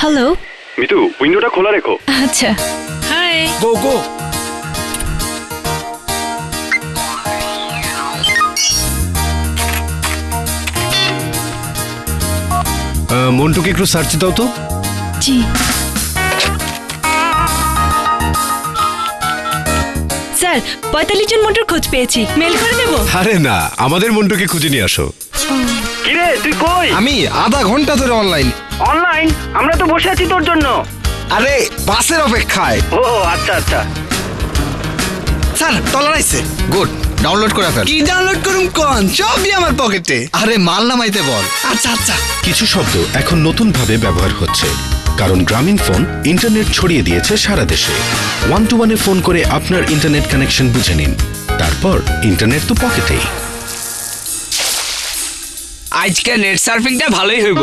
Hello. Mitu, উইন্ডোটা খোলা রেখো। আচ্ছা। হাই। গো গো। মন্টুকে একটু সার্চ দাও তো। জি স্যার, 45 জন মন্টুর খোঁজ পেয়েছি, মেল করে দেব। আরে না, আমাদের মন্টুকে খুঁজে নিয়ে আসো। কিরে তুই কই? আমি আধা ঘন্টা ধরে অনলাইন। অনলাইন? আমরা তো বসে আছি তোর জন্য। আরে বাসের অপেক্ষায়। ও আচ্ছা আচ্ছা। স্যার ডলার আইছে। গুড, ডাউনলোড করে ফেল। কি ডাউনলোড করুম কোন? সবই আমার পকেটে। আরে মাল নামাইতে বল। আচ্ছা আচ্ছা। কিছু শব্দ এখন নতুনভাবে ব্যবহার হচ্ছে, কারণ গ্রামীণ ফোন ইন্টারনেট ছড়িয়ে দিয়েছে সারা দেশে। 1-to-1 ফোন করে আপনার ইন্টারনেট কানেকশন বুঝে নিন, তারপর ইন্টারনেট তো পকেটেই। আজকে নেট সার্ফিংটা ভালোই হইব।